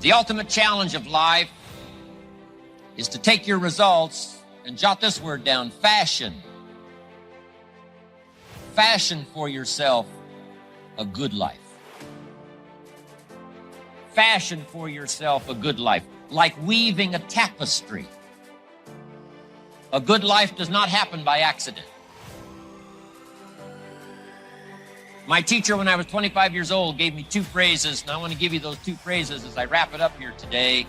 The ultimate challenge of life is to take your results and jot this word down: fashion. Fashion for yourself a good life. Fashion for yourself a good life, like weaving a tapestry. A good life does not happen by accident. My teacher, when I was 25 years old, gave me two phrases, and I want to give you those two phrases as I wrap it up here today.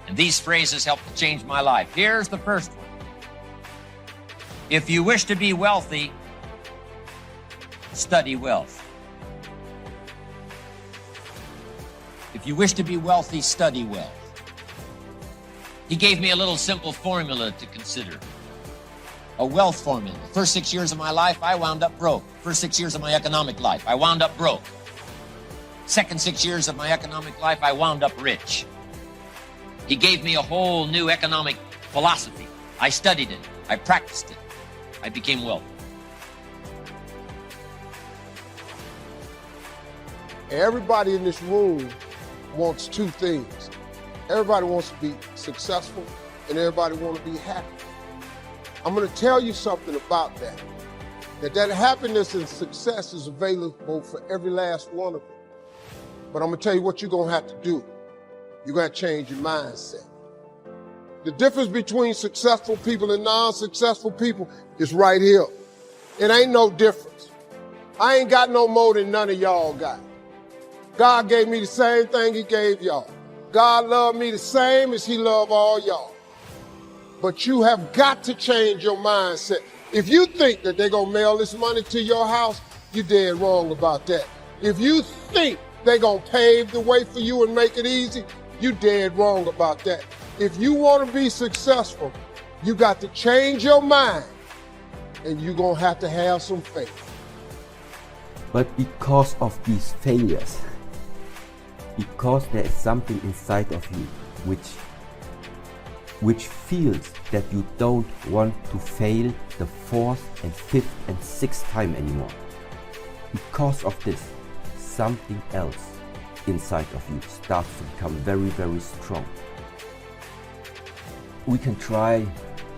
And these phrases helped to change my life. Here's the first one. If you wish to be wealthy, study wealth. If you wish to be wealthy, study wealth. He gave me a little simple formula to consider. A wealth formula. First 6 years of my life, I wound up broke. First 6 years of my economic life, I wound up broke. Second 6 years of my economic life, I wound up rich. He gave me a whole new economic philosophy. I studied it. I practiced it. I became wealthy. Everybody in this room wants two things. Everybody wants to be successful, and everybody wants to be happy. I'm going to tell you something about that. That happiness and success is available for every last one of them. But I'm going to tell you what you're going to have to do. You're going to change your mindset. The difference between successful people and non-successful people is right here. It ain't no difference. I ain't got no more than none of y'all got. God gave me the same thing he gave y'all. God loved me the same as he loved all y'all. But you have got to change your mindset. If you think that they're going to mail this money to your house, you're dead wrong about that. If you think they're going to pave the way for you and make it easy, you're dead wrong about that. If you want to be successful, you got to change your mind, and you're going to have some faith. But because of these failures, because there is something inside of you which feels that you don't want to fail the fourth and fifth and sixth time anymore. Because of this, something else inside of you starts to become very, very strong. We can try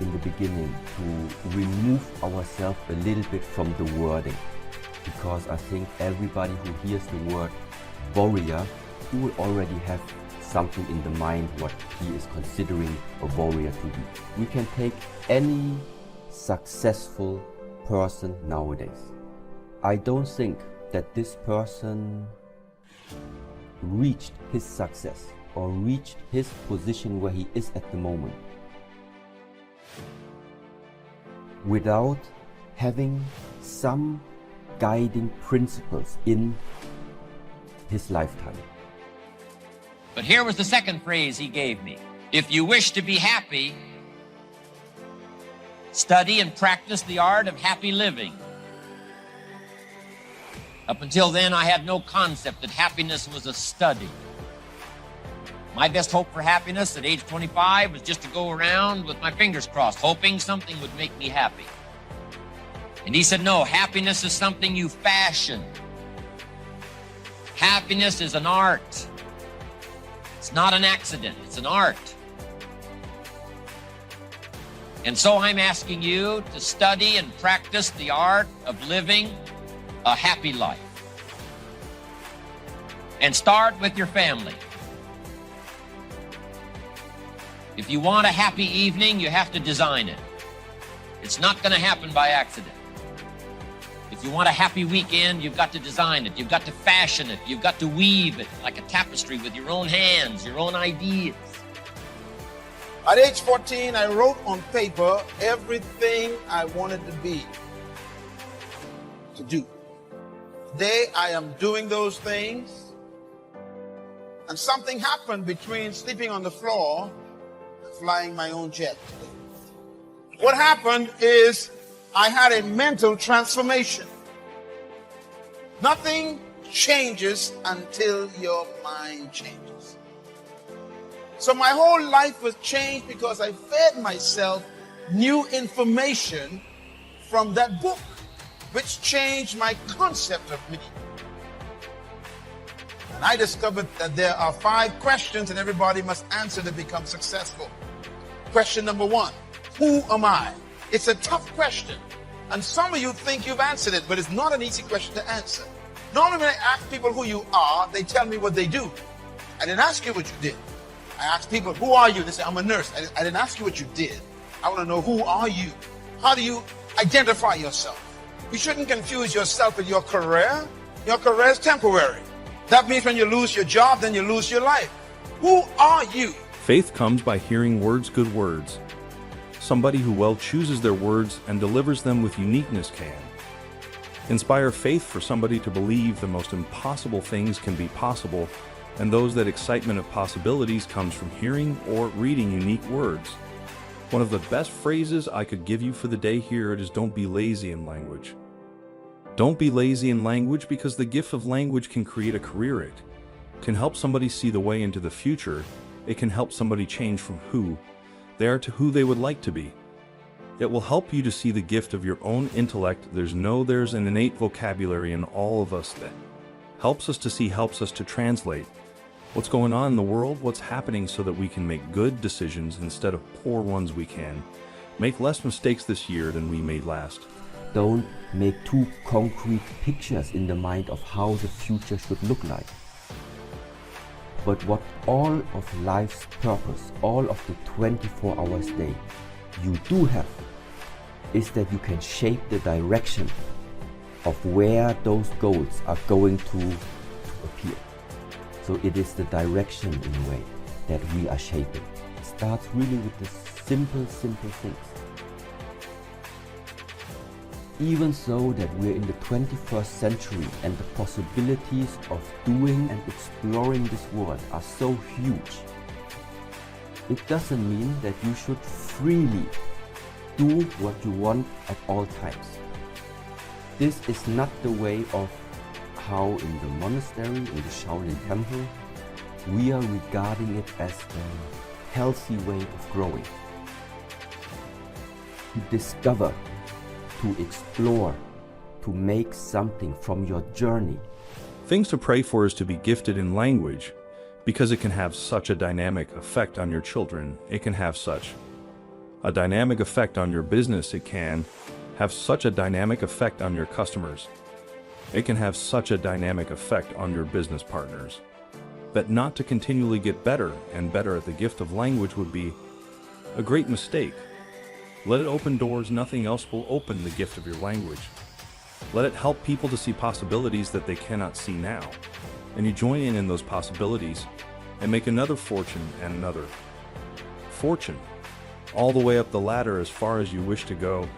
in the beginning to remove ourselves a little bit from the wording, because I think everybody who hears the word warrior, who will already have something in the mind what he is considering a warrior to be. We can take any successful person nowadays. I don't think that this person reached his success or reached his position where he is at the moment without having some guiding principles in his lifetime. But here was the second phrase he gave me. If you wish to be happy, study and practice the art of happy living. Up until then, I had no concept that happiness was a study. My best hope for happiness at age 25 was just to go around with my fingers crossed, hoping something would make me happy. And he said, no, happiness is something you fashion. Happiness is an art. It's not an accident, it's an art. And so I'm asking you to study and practice the art of living a happy life. And start with your family. If you want a happy evening, you have to design it. It's not going to happen by accident. If you want a happy weekend, you've got to design it. You've got to fashion it. You've got to weave it like a tapestry with your own hands, your own ideas. At age 14, I wrote on paper everything I wanted to be, to do. Today, I am doing those things. And something happened between sleeping on the floor and flying my own jet. What happened is I had a mental transformation. Nothing changes until your mind changes. So my whole life was changed because I fed myself new information from that book, which changed my concept of me. And I discovered that there are 5 questions that everybody must answer to become successful. Question number 1, who am I? It's a tough question. And some of you think you've answered it, but it's not an easy question to answer. Normally when I ask people who you are, they tell me what they do. I didn't ask you what you did. I asked people, who are you? They say, I'm a nurse. I didn't ask you what you did. I want to know, who are you? How do you identify yourself? You shouldn't confuse yourself with your career. Your career is temporary. That means when you lose your job, then you lose your life. Who are you? Faith comes by hearing good words. Somebody who well chooses their words and delivers them with uniqueness can inspire faith for somebody to believe the most impossible things can be possible, and that excitement of possibilities comes from hearing or reading unique words. One of the best phrases I could give you for the day here is don't be lazy in language. Don't be lazy in language, because the gift of language can create a career. It can help somebody see the way into the future. It can help somebody change from who they are to who they would like to be. It will help you to see the gift of your own intellect. There's an innate vocabulary in all of us that helps us to see, helps us to translate what's going on in the world, what's happening, so that we can make good decisions instead of poor ones. We can make less mistakes this year than we made last. Don't make too concrete pictures in the mind of how the future should look like. But what all of life's purpose, all of the 24 hours day you do have, is that you can shape the direction of where those goals are going to appear. So it is the direction, in a way, that we are shaping. It starts really with the simple things. Even so that we're in the 21st century and the possibilities of doing and exploring this world are so huge, it doesn't mean that you should freely do what you want at all times. This is not the way of how in the monastery, in the Shaolin temple, we are regarding it as a healthy way of growing. To discover, to explore, to make something from your journey. Things to pray for is to be gifted in language, because it can have such a dynamic effect on your children. It can have such a dynamic effect on your business. It can have such a dynamic effect on your customers. It can have such a dynamic effect on your business partners, that not to continually get better and better at the gift of language would be a great mistake. Let it open doors. Nothing else will open the gift of your language. Let it help people to see possibilities that they cannot see now. And you join in those possibilities and make another fortune and another fortune, all the way up the ladder as far as you wish to go.